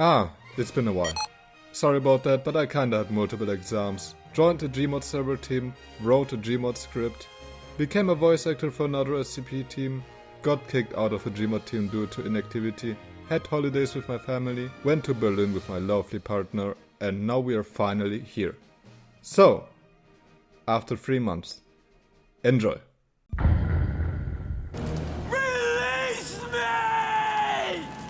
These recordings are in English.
Ah, it's been a while. Sorry about that, but I kinda had multiple exams. Joined the Gmod server team, wrote a Gmod script, became a voice actor for another SCP team, got kicked out of the Gmod team due to inactivity, had holidays with my family, went to Berlin with my lovely partner, and now we are finally here. So, after 3 months, enjoy.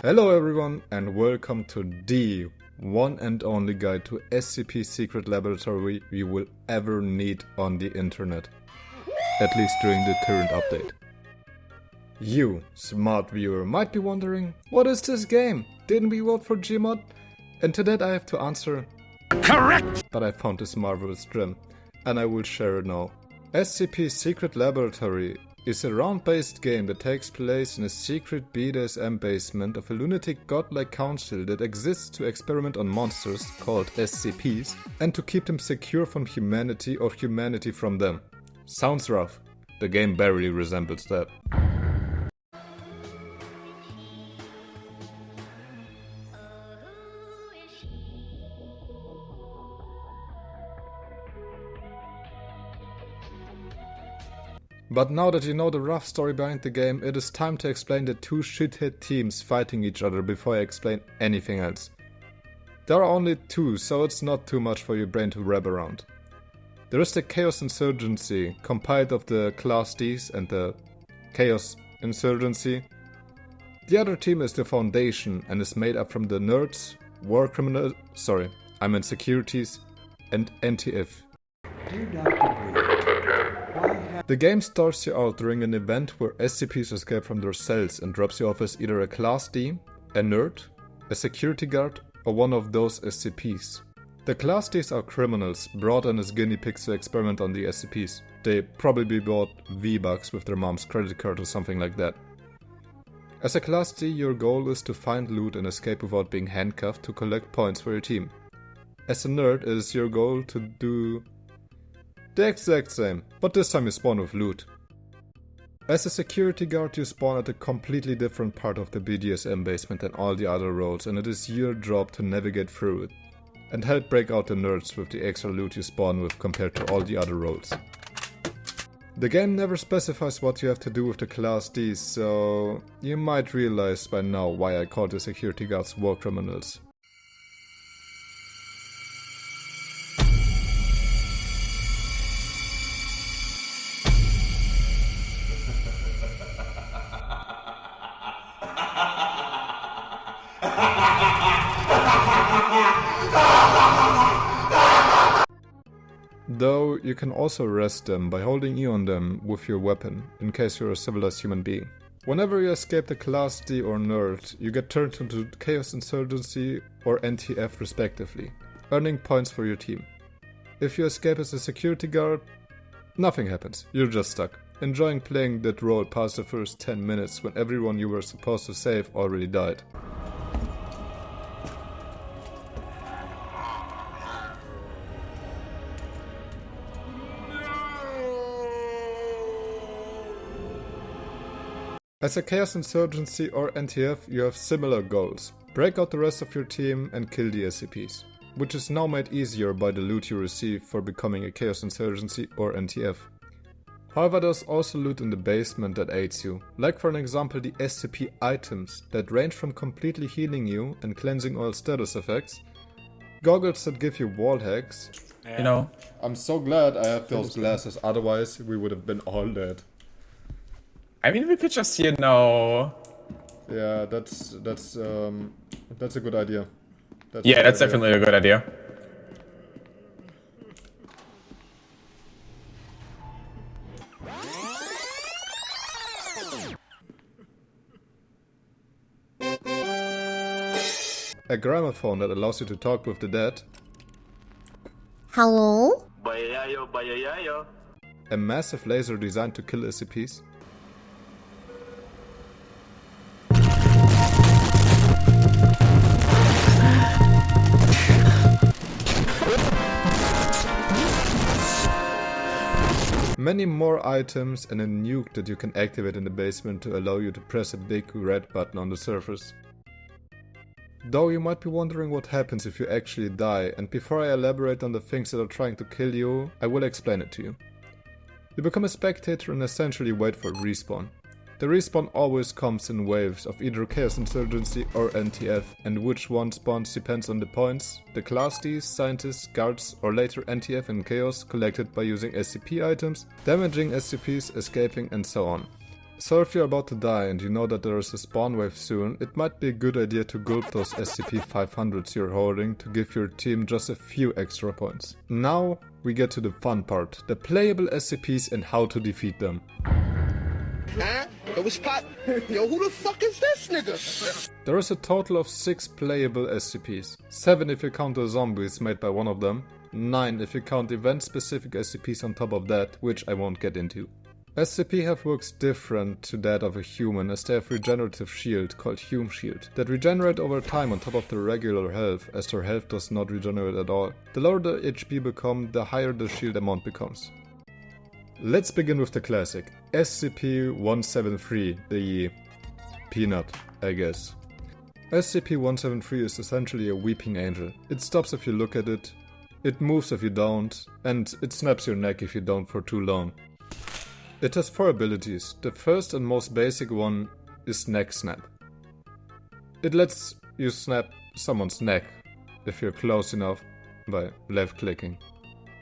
Hello everyone and welcome to the one and only guide to SCP secret laboratory you will ever need on the internet. At least during the current update. You, smart viewer, might be wondering, what is this game? Didn't we vote for Gmod? And to that I have to answer, correct! But I found this marvelous gem, and I will share it now. SCP Secret Laboratory is a round-based game that takes place in a secret BDSM basement of a lunatic godlike council that exists to experiment on monsters, called SCPs, and to keep them secure from humanity or humanity from them. Sounds rough. The game barely resembles that. But now that you know the rough story behind the game, it is time to explain the two shithead teams fighting each other before I explain anything else. There are only two, so it's not too much for your brain to wrap around. There is the Chaos Insurgency, compiled of the Class Ds and the Chaos Insurgency. The other team is the Foundation and is made up from the Nerds, War Criminals, Securities, and NTF. Dear Dr. Green, the game starts you out during an event where SCPs escape from their cells and drops you off as either a Class D, a nerd, a security guard, or one of those SCPs. The Class Ds are criminals brought in as guinea pigs to experiment on the SCPs. They probably bought V-Bucks with their mom's credit card or something like that. As a Class D, your goal is to find loot and escape without being handcuffed to collect points for your team. As a nerd, it is your goal to do the exact same, but this time you spawn with loot. As a security guard, you spawn at a completely different part of the BDSM basement than all the other roles, and it is your job to navigate through it and help break out the nerds with the extra loot you spawn with compared to all the other roles. The game never specifies what you have to do with the Class Ds, so you might realize by now why I call the security guards war criminals. Though you can also arrest them by holding E on them with your weapon, in case you're a civilized human being. Whenever you escape the Class D or Nerd, you get turned into Chaos Insurgency or NTF respectively, earning points for your team. If you escape as a security guard, nothing happens, you're just stuck, enjoying playing that role past the first 10 minutes when everyone you were supposed to save already died. As a Chaos Insurgency or NTF, you have similar goals. Break out the rest of your team and kill the SCPs, which is now made easier by the loot you receive for becoming a Chaos Insurgency or NTF. However, there's also loot in the basement that aids you, like for an example the SCP items that range from completely healing you and cleansing all status effects, goggles that give you wall hacks. You know, I'm so glad I have those glasses, otherwise we would have been all dead. I mean, we could just, you know... Yeah, that's a good idea. That's definitely a good idea. A gramophone that allows you to talk with the dead. Hello? A massive laser designed to kill SCPs. Many more items and a nuke that you can activate in the basement to allow you to press a big red button on the surface. Though you might be wondering what happens if you actually die, and before I elaborate on the things that are trying to kill you, I will explain it to you. You become a spectator and essentially wait for respawn. The respawn always comes in waves of either Chaos Insurgency or NTF, and which one spawns depends on the points, the Class Ds, Scientists, Guards, or later NTF and Chaos collected by using SCP items, damaging SCPs, escaping, and so on. So if you're about to die and you know that there is a spawn wave soon, it might be a good idea to gulp those SCP-500s you're holding to give your team just a few extra points. Now we get to the fun part, the playable SCPs and how to defeat them. Huh? Yo, what's pop? Yo, who the fuck is this nigga? There is a total of 6 playable SCPs. 7 if you count the zombies made by one of them. 9 if you count event-specific SCPs on top of that, which I won't get into. SCP health works different to that of a human, as they have regenerative shield, called Hume Shield, that regenerate over time on top of their regular health, as their health does not regenerate at all. The lower the HP become, the higher the shield amount becomes. Let's begin with the classic, SCP-173, the peanut, I guess. SCP-173 is essentially a weeping angel. It stops if you look at it, it moves if you don't, and it snaps your neck if you don't for too long. It has 4 abilities. The first and most basic one is Neck Snap. It lets you snap someone's neck if you're close enough by left clicking.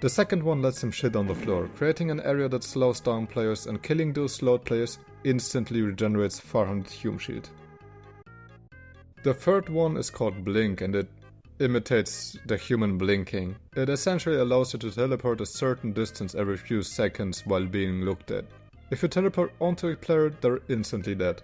The second one lets him shit on the floor, creating an area that slows down players, and killing those slowed players instantly regenerates 400 Hume Shield. The third one is called Blink, and it imitates the human blinking. It essentially allows you to teleport a certain distance every few seconds while being looked at. If you teleport onto a player, they're instantly dead.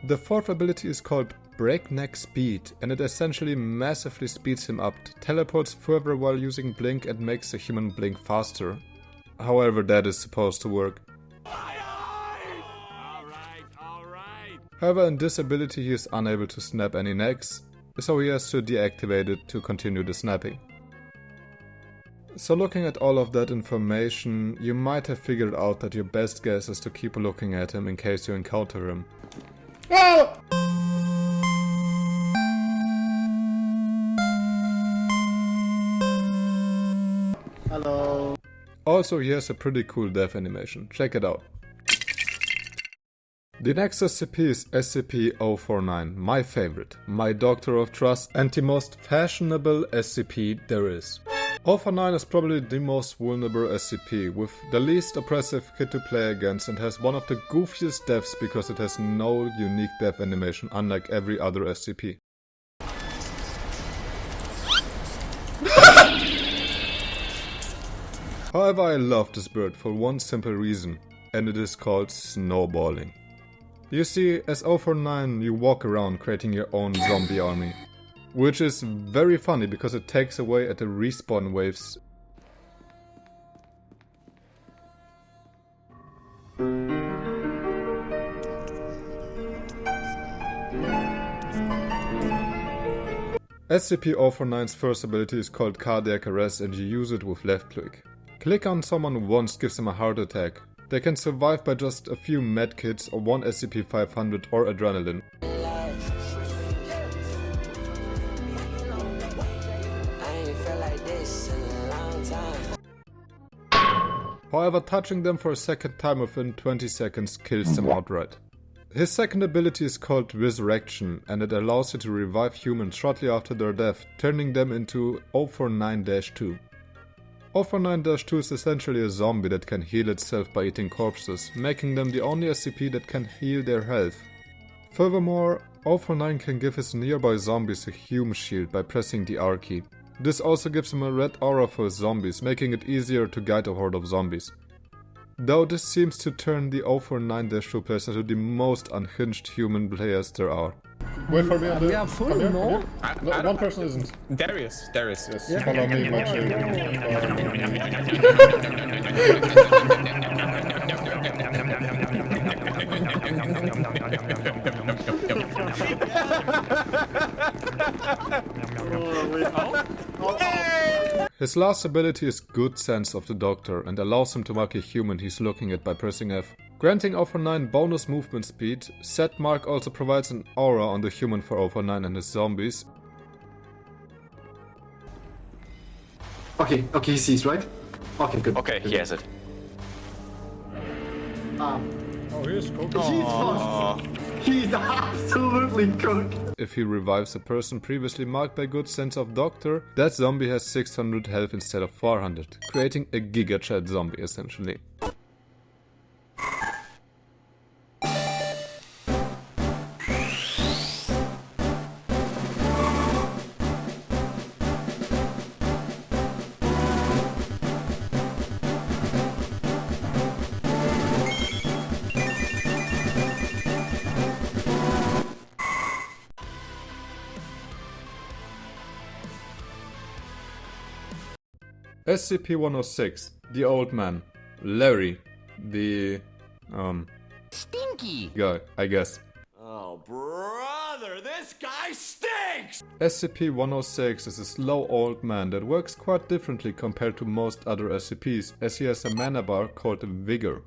The fourth ability is called Breakneck Speed, and it essentially massively speeds him up, teleports further while using Blink, and makes the human blink faster. However that is supposed to work. However, in this ability he is unable to snap any necks, so he has to deactivate it to continue the snapping. So looking at all of that information, you might have figured out that your best guess is to keep looking at him in case you encounter him. Oh! Hello. Also, he has a pretty cool death animation, check it out. The next SCP is SCP-049, my favorite, my doctor of trust, and the most fashionable SCP there is. 049 is probably the most vulnerable SCP, with the least oppressive kid to play against, and has one of the goofiest deaths because it has no unique death animation unlike every other SCP. However, I love this bird for one simple reason, and it is called snowballing. You see, as 049 you walk around creating your own zombie army. Which is very funny because it takes away at the respawn waves. SCP-049's first ability is called Cardiac Arrest, and you use it with left click. Click on someone once gives them a heart attack. They can survive by just a few medkits or one SCP-500 or adrenaline. However, touching them for a second time within 20 seconds kills them outright. His second ability is called Resurrection, and it allows you to revive humans shortly after their death, turning them into 049-2. 049-2 is essentially a zombie that can heal itself by eating corpses, making them the only SCP that can heal their health. Furthermore, 049 can give his nearby zombies a Hume Shield by pressing the R key. This also gives him a red aura for his zombies, making it easier to guide a horde of zombies. Though this seems to turn the 049-2 players into the most unhinged human players there are. Wait for me on the... We are full, no? No, one person isn't. Darius. Yes, Yeah. follow me, Machi. His last ability is Good Sense of the Doctor and allows him to mark a human he's looking at by pressing F. Granting 049 bonus movement speed, said mark also provides an aura on the human for 049 and his zombies. Okay, he sees, right? Okay, good. Okay, he has it. Oh, here's cooked. He's fucked. He's absolutely cooked. If he revives a person previously marked by good sense of doctor, that zombie has 600 health instead of 400, creating a Giga Chat zombie essentially. SCP-106, the old man. Larry, the Stinky. guy, I guess. Oh, brother, this guy stinks! SCP-106 is a slow old man that works quite differently compared to most other SCPs, as he has a mana bar called Vigor.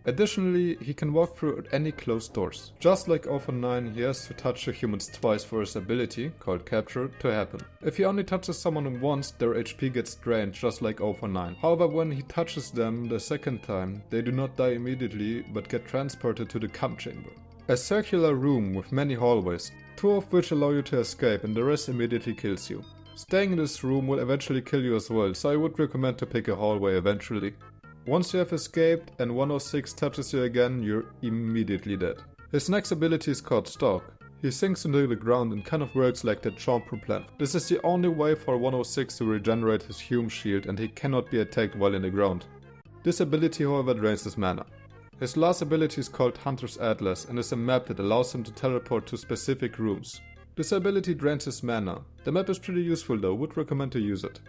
Additionally, he can walk through any closed doors. Just like 049, he has to touch the humans twice for his ability, called Capture, to happen. If he only touches someone once, their HP gets drained, just like 049. However, when he touches them the second time, they do not die immediately, but get transported to the cum chamber. A circular room with many hallways, 2 of which allow you to escape and the rest immediately kills you. Staying in this room will eventually kill you as well, so I would recommend to pick a hallway eventually. Once you have escaped and 106 touches you again, you're immediately dead. His next ability is called Stalk. He sinks into the ground and kind of works like that Chambre plant. This is the only way for 106 to regenerate his Hume shield and he cannot be attacked while in the ground. This ability however drains his mana. His last ability is called Hunter's Atlas and is a map that allows him to teleport to specific rooms. This ability drains his mana. The map is pretty useful though, would recommend to use it.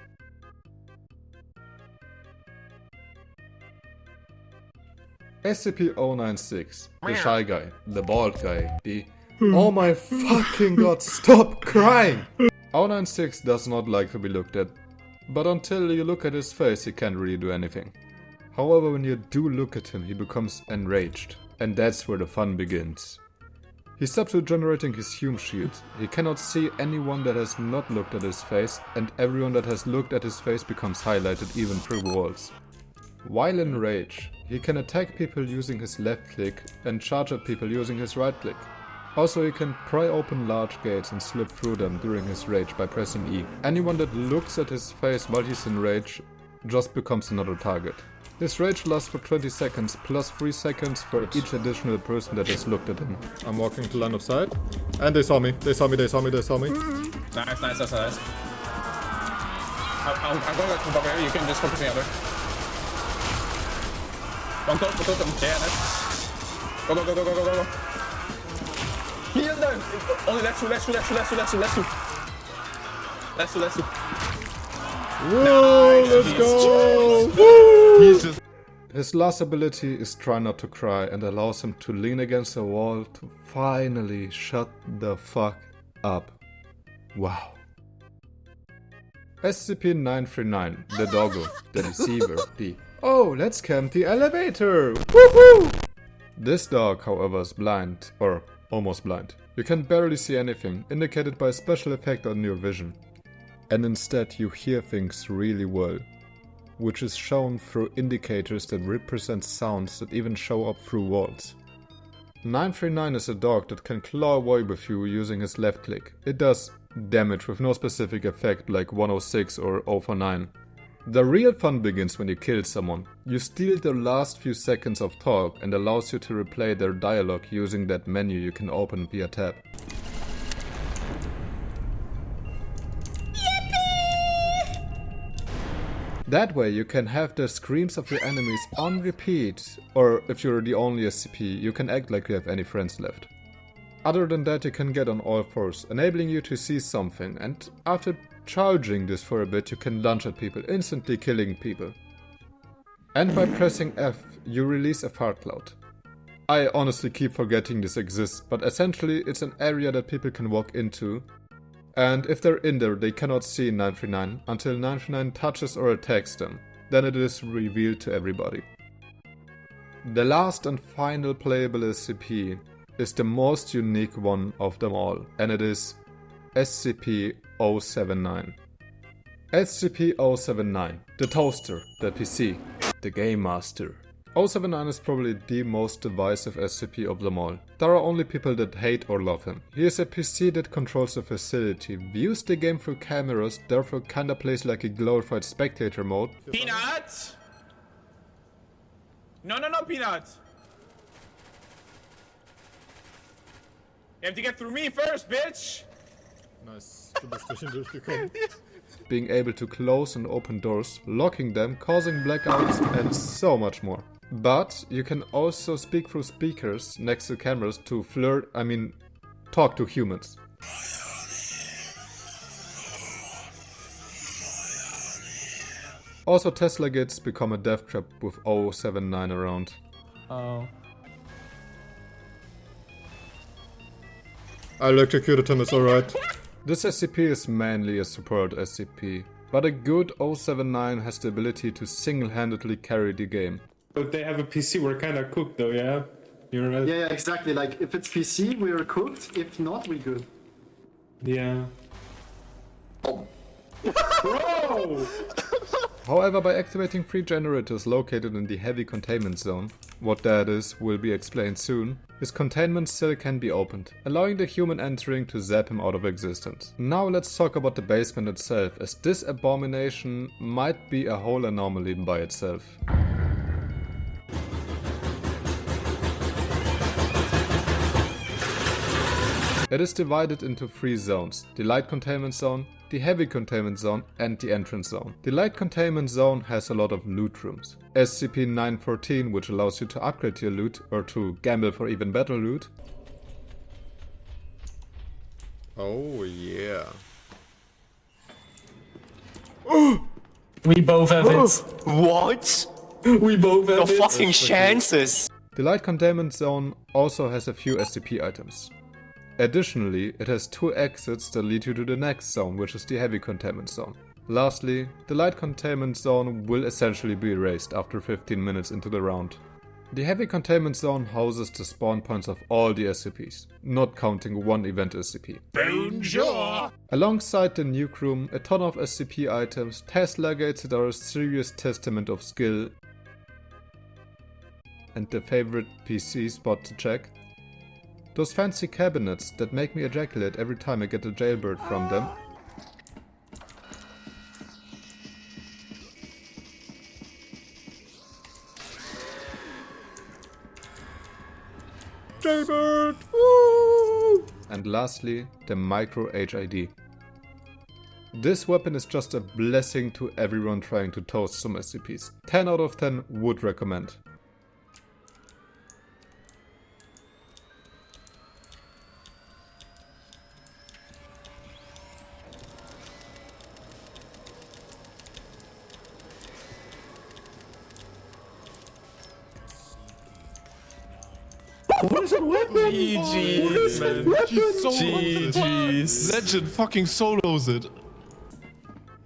SCP-096, the shy guy, the bald guy, the oh my fucking god, stop crying! 096 does not like to be looked at, but until you look at his face he can't really do anything. However, when you do look at him he becomes enraged, and that's where the fun begins. He stops regenerating his Hume shield, he cannot see anyone that has not looked at his face, and everyone that has looked at his face becomes highlighted even through walls. While in rage, he can attack people using his left click and charge at people using his right click. Also, he can pry open large gates and slip through them during his rage by pressing E. Anyone that looks at his face while he's in rage just becomes another target. His rage lasts for 20 seconds plus 3 seconds for each additional person that has looked at him. I'm walking to line of sight. And they saw me. They saw me. Nice. That's nice. I'm going back to the bugger. You can just focus me on there. One close. Yeah, nice. Go. Heal them! Only let's do. Whoa, Nice. let's go! Woo! His last ability is Try Not to Cry and allows him to lean against a wall to finally shut the fuck up. Wow. SCP-939, the doggo, the deceiver, the oh, let's camp the elevator! Woohoo! This dog, however, is blind, or almost blind. You can barely see anything, indicated by a special effect on your vision. And instead you hear things really well, which is shown through indicators that represent sounds that even show up through walls. 939 is a dog that can claw away with you using his left click. It does damage with no specific effect like 106 or 049. The real fun begins when you kill someone. You steal their last few seconds of talk and allows you to replay their dialogue using that menu you can open via tab. That way you can have the screams of your enemies on repeat, or if you're the only SCP, you can act like you have any friends left. Other than that, you can get on all fours, enabling you to see something, and after charging this for a bit you can lunge at people, instantly killing people. And by pressing F, you release a fart cloud. I honestly keep forgetting this exists, but essentially it's an area that people can walk into, and if they're in there they cannot see 939 until 939 touches or attacks them. Then it is revealed to everybody. The last and final playable SCP is the most unique one of them all, and it is SCP-079. SCP-079, the Toaster, the PC, the Game Master. 079 is probably the most divisive SCP of them all. There are only people that hate or love him. He is a PC that controls a facility, views the game through cameras, therefore kinda plays like a glorified spectator mode. Peanut! No, Peanut! You have to get through me first, bitch! Nice, du bist durch ihn durchgekommen. Being able to close and open doors, locking them, causing blackouts, and so much more. But you can also speak through speakers next to cameras to talk to humans. Also, Tesla Gates become a death trap with 079 around. Oh. I electrocuted him, it's alright. This SCP is mainly a support SCP, but a good 079 has the ability to single-handedly carry the game. But they have a PC, we're kinda cooked though, yeah? You're right. Yeah, exactly. Like, if it's PC, we're cooked. If not, we good. Yeah. Bro! However, by activating 3 generators located in the heavy containment zone, what that is will be explained soon, his containment cell can be opened, allowing the human entering to zap him out of existence. Now let's talk about the basement itself, as this abomination might be a whole anomaly by itself. It is divided into 3 zones: the light containment zone, the heavy containment zone and the entrance zone. The light containment zone has a lot of loot rooms. SCP-914, which allows you to upgrade your loot or to gamble for even better loot. Oh yeah. We both have it. What? We both have The it. fucking chances! The light containment zone also has a few SCP items. Additionally, it has 2 exits that lead you to the next zone, which is the heavy containment zone. Lastly, the light containment zone will essentially be erased after 15 minutes into the round. The heavy containment zone houses the spawn points of all the SCPs, not counting one event SCP. Bonjour! Alongside the nuke room, a ton of SCP items, Tesla gates that are a serious testament of skill, and the favorite PC spot to check. Those fancy cabinets that make me ejaculate every time I get a jailbird from them. Jailbird! Woo! And lastly, the micro HID. This weapon is just a blessing to everyone trying to toast some SCPs. 10 out of 10 would recommend. What is that weapon? GG's. GG's. Legend fucking solos it.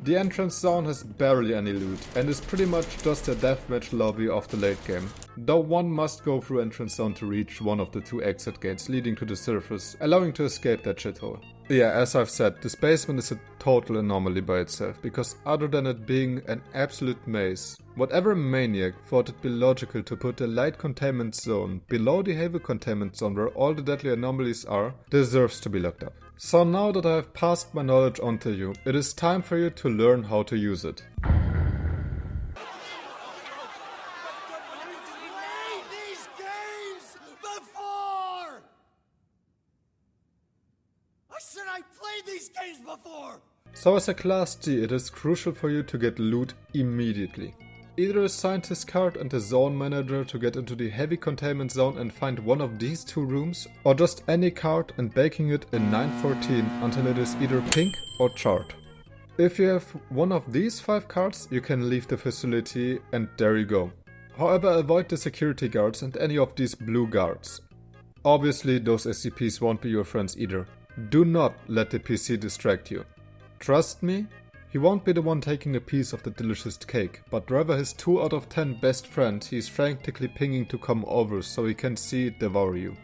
The entrance zone has barely any loot and is pretty much just a deathmatch lobby of the late game. Though one must go through entrance zone to reach one of the 2 exit gates leading to the surface, allowing to escape that shithole. Yeah, as I've said, this basement is a total anomaly by itself, because other than it being an absolute maze, whatever maniac thought it'd be logical to put a light containment zone below the heavy containment zone where all the deadly anomalies are, deserves to be locked up. So now that I have passed my knowledge on to you, it is time for you to learn how to use it. These games before! I said I played these games before! So as a Class D, it is crucial for you to get loot immediately. Either a scientist card and a zone manager to get into the heavy containment zone and find one of these 2 rooms, or just any card and baking it in 914 until it is either pink or charred. If you have one of these 5 cards, you can leave the facility and there you go. However, avoid the security guards and any of these blue guards. Obviously, those SCPs won't be your friends either. Do not let the PC distract you. Trust me, He won't be the one taking a piece of the delicious cake, but rather his 2 out of 10 best friend he is frantically pinging to come over so he can see it devour you.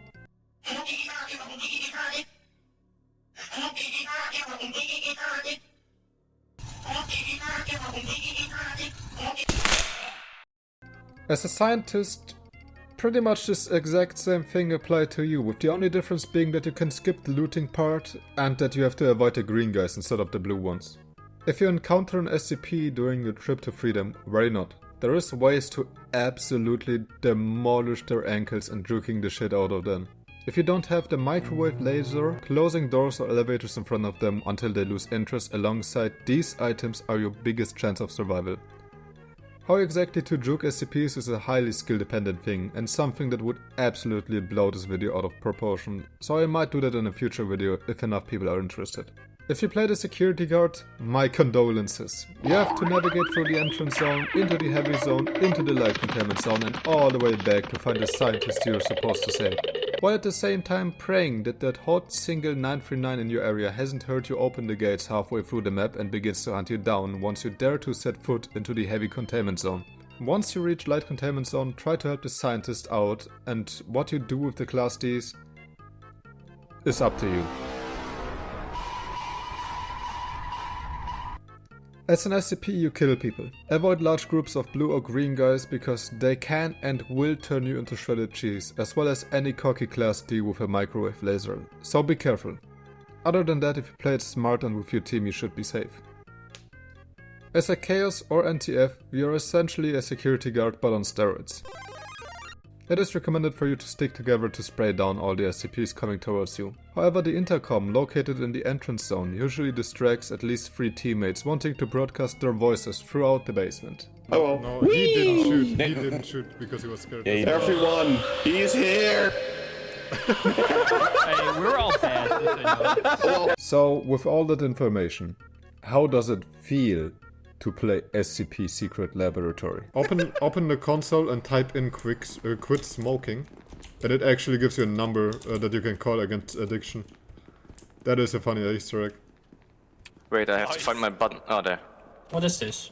As a scientist, pretty much this exact same thing applied to you, with the only difference being that you can skip the looting part and that you have to avoid the green guys instead of the blue ones. If you encounter an SCP during your trip to freedom, worry not. There is ways to absolutely demolish their ankles and juking the shit out of them. If you don't have the microwave laser, closing doors or elevators in front of them until they lose interest alongside these items are your biggest chance of survival. How exactly to juke SCPs is a highly skill dependent thing and something that would absolutely blow this video out of proportion, so I might do that in a future video if enough people are interested. If you play the security guard, my condolences. You have to navigate through the entrance zone, into the heavy zone, into the light containment zone and all the way back to find the scientist you're supposed to save. While at the same time praying that that hot single 939 in your area hasn't heard you open the gates halfway through the map and begins to hunt you down once you dare to set foot into the heavy containment zone. Once you reach light containment zone, try to help the scientist out, and what you do with the Class Ds is up to you. As an SCP you kill people. Avoid large groups of blue or green guys because they can and will turn you into shredded cheese, as well as any cocky Class D with a microwave laser, so be careful. Other than that, if you play it smart and with your team you should be safe. As a Chaos or NTF, you are essentially a security guard but on steroids. It is recommended for you to stick together to spray down all the SCPs coming towards you. However, the intercom located in the entrance zone usually distracts at least 3 teammates wanting to broadcast their voices throughout the basement. Oh, No, he didn't shoot. He didn't shoot because he was scared. Everyone, he's here! Hey, we're all bad. So, with all that information, how does it feel to play SCP Secret Laboratory? Open the console and type in quit smoking, and it actually gives you a number that you can call against addiction. That is a funny Easter egg. Wait, I have to find my button. Oh, there. What is this?